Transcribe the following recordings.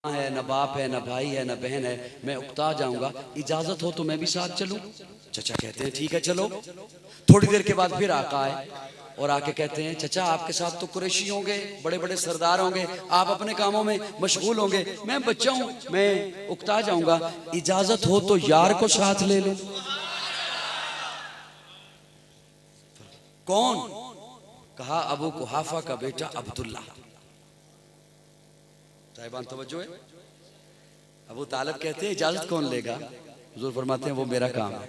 है, न बाप है, न भाई है, न बहन है, मैं उकता जाऊंगा, इजाजत हो तो मैं भी साथ चलूं। चचा कहते हैं ठीक है चलो। थोड़ी देर के बाद फिर आका आए और आके कहते हैं चचा आपके साथ तो कुरैशी होंगे, बड़े बड़े सरदार होंगे, आप अपने कामों में मशगूल होंगे, मैं बच्चा हूं, मैं उकता जाऊंगा, इजाजत हो तो यार को साथ ले लो। कौन? कहा अबू कुहाफा का बेटा अब्दुल्ला। साहिबान तवज्जो है। अबू तालिब कहते हैं इजाजत कौन लेगा? हुजूर फरमाते हैं वो मेरा काम है।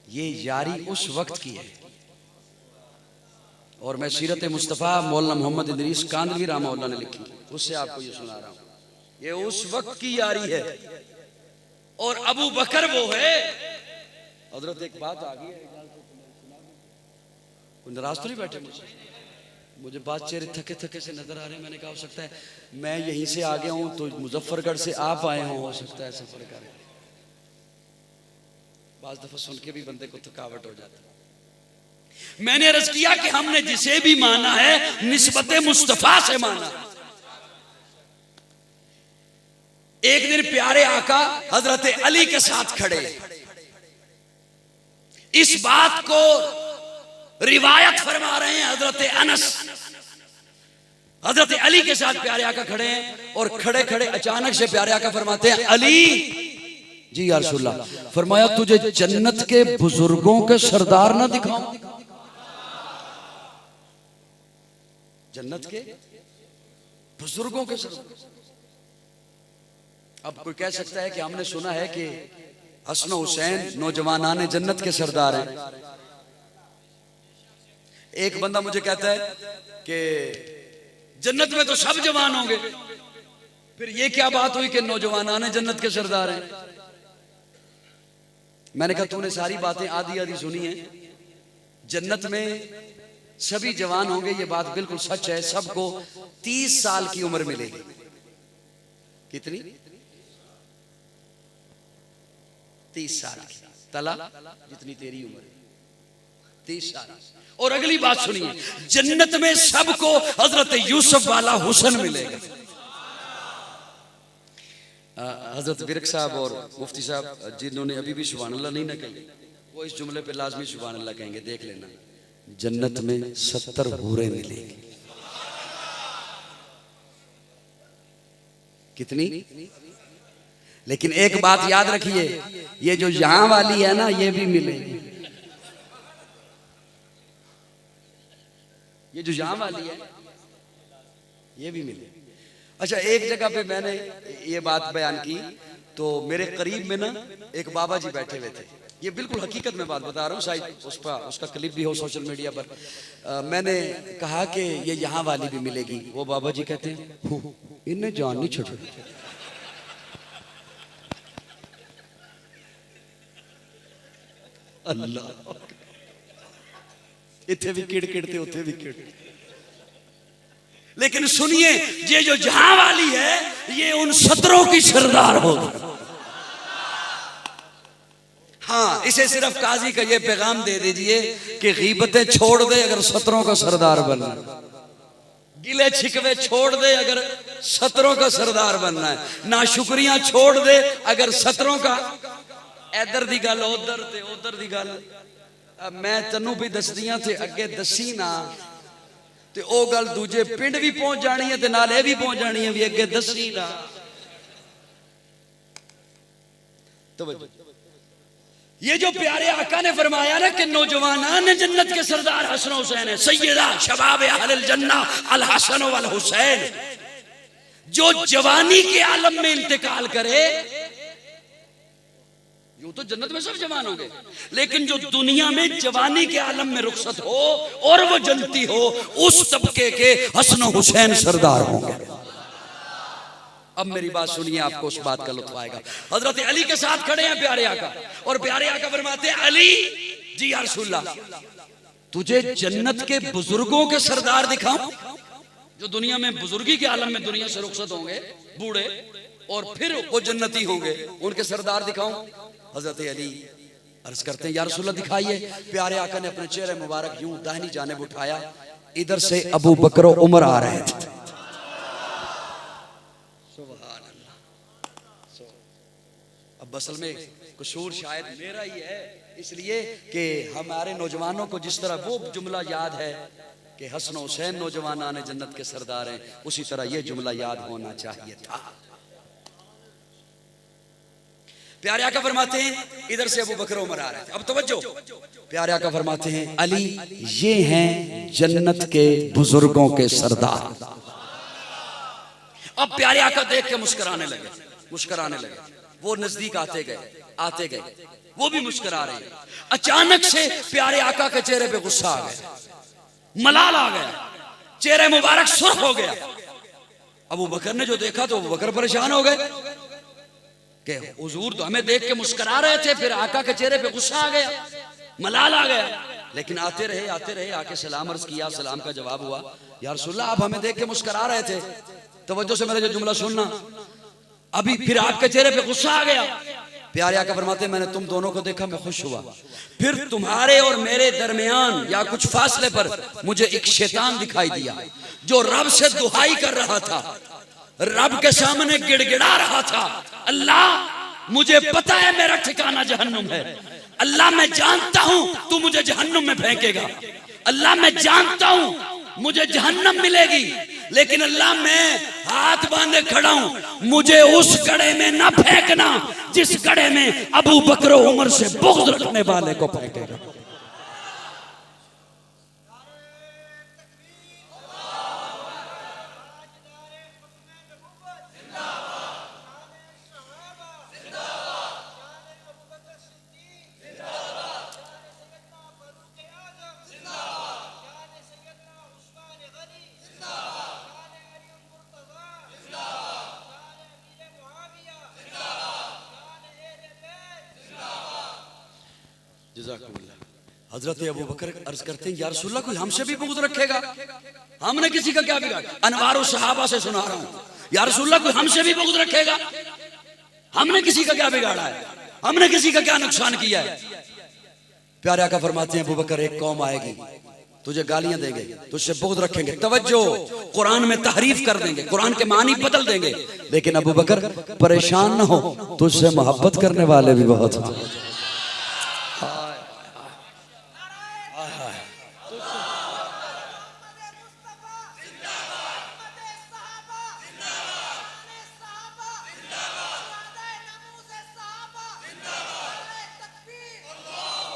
ये यारी उस वक्त की है और मैं सीरत मुस्तफ़ा मौलाना मोहम्मद इदरीस कांदलवी रहमतुल्लाह ने लिखी, उससे आपको ये सुना रहा हूं। ये उस वक्त की यारी है और अबू बकर वो है। हजरत एक बात आ गई है, नाराज तो नहीं बैठे मुझे बात चेहरे थके थके से नजर आ रहे हैं। मैंने कहा हो सकता है मैं यहीं से आ गया हूं तो मुजफ्फरगढ़ से आप आए हों, हो सकता है सफर कर। बाज दफा सुन के भी बंदे को थकावट हो जाती है। मैंने अर्ज किया कि हमने जिसे भी माना है निस्बत मुस्तफा से माना। एक दिन प्यारे आका हजरत अली के साथ खड़े, इस बात को रिवायत फरमा रहे हैं हजरत अनस। हजरत अली के साथ प्यारे आका खड़े हैं और खड़े खड़े अचानक से प्यारे आका फरमाते हैं अली जी या रसूलल्लाह, फरमाया तुझे जन्नत के बुजुर्गों के सरदार ना दिखाऊं? जन्नत के बुजुर्गों के सरदार। अब कोई कह सकता है कि हमने सुना है कि हसन हुसैन नौजवानाने जन्नत के सरदार हैं। एक बंदा मुझे कहता है कि जन्नत में तो सब जवान होंगे, फिर ये क्या बात हुई कि नौजवानाने जन्नत के सरदार हैं? मैंने कहा तूने सारी बातें आधी आधी सुनी है। जन्नत में सभी जवान होंगे, ये बात बिल्कुल सच है। सबको 30 साल की उम्र मिलेगी। कितनी? 30 साल की। तला जितनी तेरी उम्र, 30 साल। और अगली बात सुनिए, जन्नत में सबको हजरत यूसुफ वाला हुस्न मिलेगा। हजरत विरक साहब और मुफ्ती साहब जिन्होंने अभी भी सुभान अल्लाह नहीं ना कही, वो इस जुमले पे लाजमी सुभान अल्लाह कहेंगे, देख लेना। जन्नत में 70 हूरें मिलेंगी। कितनी? लेकिन एक बात याद रखिए, ये जो यहां वाली है ना ये भी मिलेगी। ये जो यहां वाली है ये भी मिले। अच्छा, एक जगह पे मैंने ये बात बयान की तो मेरे करीब में ना एक बाबा जी बैठे हुए थे। ये बिल्कुल हकीकत में बात बता रहा हूँ, शायद उसका क्लिप भी हो सोशल मीडिया पर। मैंने कहा कि ये यहाँ वाली भी मिलेगी। वो बाबा जी कहते हैं इन्हें जान नहीं छोड़। अल्लाह, इथे भी किड़ किड़ते उथे भी किड़। लेकिन सुनिए, ये जो जहां वाली है ये उन 17 की सरदार होगी। हाँ, इसे सिर्फ काजी का ये पैगाम दे दीजिए कि गीबतें छोड़ दे अगर 17 का सरदार बनना है, गिले छिकवे छोड़ दे अगर 17 का सरदार बनना है, नाशुक्रियां छोड़ दे अगर 17 का। इधर दी गल उधर ते उधर दी गल मैं तैनू भी दसदियां थे अगे दसी ना, ते ओ गल दूजे पिंड भी पहुंच जानी है ते नाल ए भी पहुंच जानी है भी अगे दसी ना। तो ये जो प्यारे आका ने फरमाया ना कि नौजवानान जन्नत के सरदार हसन हुसैन है, सैयदा शबाब अहल जन्ना अल हसन वल हुसैन। जो जवानी के आलम में इंतकाल करे, यूं तो जन्नत में सब जवान होंगे, लेकिन जो दुनिया में जवानी के आलम में रुखसत हो और वो जलती हो, उस तबके के हसन हुसैन सरदार होंगे। अब मेरी बात सुनिए, आपको उस बात का लुत्फ आएगा। हजरत अली के साथ खड़े हैं प्यारे आका और प्यारे आका फरमाते हैं अली जी या रसूलल्लाह, तुझे जन्नत के बुजुर्गों के सरदार दिखाऊं? जो दुनिया में बुजुर्गी के आलम में दुनिया से रुखसत होंगे, बूढ़े, और फिर वो जन्नती होंगे, उनके सरदार दिखाऊं? हजरत अली अर्ज करते हैं या रसूलल्लाह दिखाइए। प्यारे आका ने अपने चेहरे मुबारक यूं दाहिनी जानिब उठाया, इधर से अबू बकर उमर आ रहे थे। सुभान अल्लाह। अब असल में कसूर शायद मेरा ही है, इसलिए कि हमारे नौजवानों को जिस तरह वो जुमला याद है कि हसन हुसैन नौजवानान जन्नत के सरदार हैं, उसी तरह ये जुमला याद होना चाहिए था। प्यारे आका फरमाते हैं, इधर से अबू बकर उमर आ रहे थे। अब तवज्जो, प्यारे आका फरमाते हैं, अली ये हैं जन्नत के बुजुर्गों के सरदार। अब प्यारे आका देख के मुस्कुराने लगे। वो नजदीक आते गए, वो भी मुस्कुरा रहे हैं। अचानक से प्यारे आका के चेहरे पे गुस्सा आ गया, मलाल आ गया, चेहरे मुबारक सुर्ख हो गया। अबू बकर ने जो देखा तो अबू बकर परेशान हो गए कि हुजूर तो हमें देख के मुस्कुरा रहे थे, फिर आका के चेहरे पे गुस्सा आ गया, मलाल आ गया। लेकिन आते रहे, आके सलाम अर्ज किया, सलाम का जवाब हुआ। या रसूलल्लाह, आप हमें देख के मुस्कुरा रहे थे, तवज्जो से मेरा जो जुमला सुनना, अभी फिर आपके चेहरे पे गुस्सा आ गया। प्यारे आका फरमाते, मैंने तुम दोनों को देखा, मैं खुश हुआ। फिर तुम्हारे और मेरे दरमियान या कुछ फासले पर मुझे एक शैतान दिखाई दिया जो रब से दुहाई कर रहा था, रब के सामने गिड़गिड़ा रहा था, अल्लाह मुझे पता है मेरा ठिकाना जहन्नुम है, अल्लाह मैं जानता हूं तू मुझे जहन्नुम में फेंकेगा, अल्लाह मैं जानता हूं मुझे जहन्नम मिलेगी, लेकिन अल्लाह मैं हाथ बांधे खड़ा हूं, मुझे उस गड्ढे में ना फेंकना जिस गड्ढे में अबू बकर उमर से बुग़्ज़ रखने वाले को फेंकेगा। हजरत अबू बकर अर्ज करते हैं, या रसूलल्लाह कोई हमसे भी बुग़्ज़ रखेगा? हमने किसी का क्या बिगाड़ा? अनवारो सहाबा से सुना रहा हूं, या रसूलल्लाह कोई हमसे भी बुग़्ज़ रखेगा? हमने किसी का क्या बिगाड़ा है? हमने किसी का क्या नुकसान किया है? प्यारे आका फरमाते हैं, अबू बकर एक कौम आएगी, तुझे गालियां देंगे, तुझसे बुग़्ज़ रखेंगे, तवज्जो कुरान में तहरीफ कर देंगे, कुरान के मानी बदल देंगे, लेकिन अबू बकर परेशान ना हो, तुझसे मोहब्बत करने वाले भी बहुत हैं।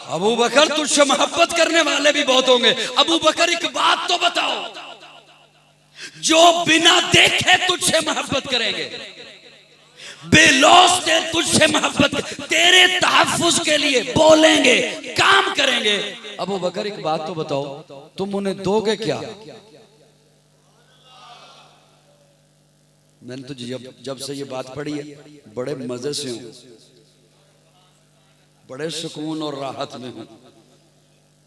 अबू बकर तुझसे मोहब्बत करने वाले भी बहुत होंगे। अबू बकर एक बात तो बताओ, जो बिना देखे तुझसे मोहब्बत करेंगे, बेलौस तुझसे मोहब्बत, तेरे तहफ्फुज़ के लिए बोलेंगे, काम करेंगे। अबू बकर एक बात तो बताओ, तुम उन्हें दोगे क्या? मैंने तो जब से ये बात पढ़ी है, बड़े मजे से हूं, बड़े सुकून और राहत में हूं,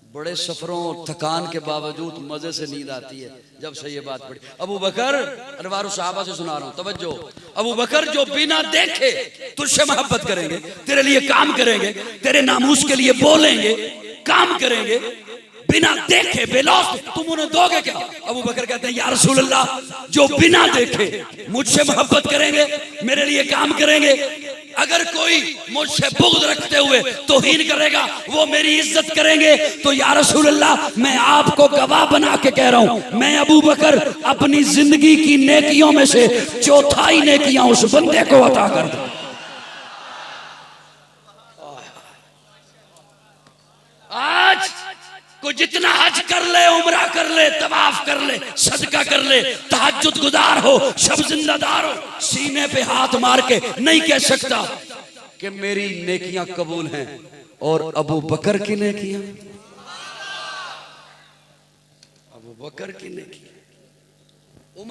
बड़े सफरों और थकान के बावजूद मजे से नींद आती है जब से ये बात पढ़ी। अबू बकर, अनवारो सहाबा से सुना रहा हूं, तवज्जो, अबू बकर जो बिना देखे तुझसे मोहब्बत करेंगे, तेरे लिए काम करेंगे, तेरे नामूस के लिए बोलेंगे, काम करेंगे, बिना देखे बेलौस, तुम उन्हें दोगे क्या? अबू बकर कहते हैं, या रसूलल्लाह जो बिना देखे मुझसे मोहब्बत करेंगे, मेरे लिए काम करेंगे, अगर कोई मुझसे बुग़्ज़ रखते हुए तौहीन करेगा, वो मेरी इज्जत करेंगे, तो या रसूलल्लाह मैं आपको गवाह बना के कह रहा हूं, मैं अबू बकर अपनी जिंदगी की नेकियों में से चौथाई नेकियां उस बंदे को अता कर दूं। आज को जितना हज कर ले, उम्रा कर ले, तवाफ कर ले, सदका कर ले, तहज्जुद गुजार हो, शब जिंदादार हो, सीने पे हाथ मार के नहीं कह सकता कि मेरी नेकियां कबूल हैं और अबू बकर की नेकियां, अबू बकर की नेकियां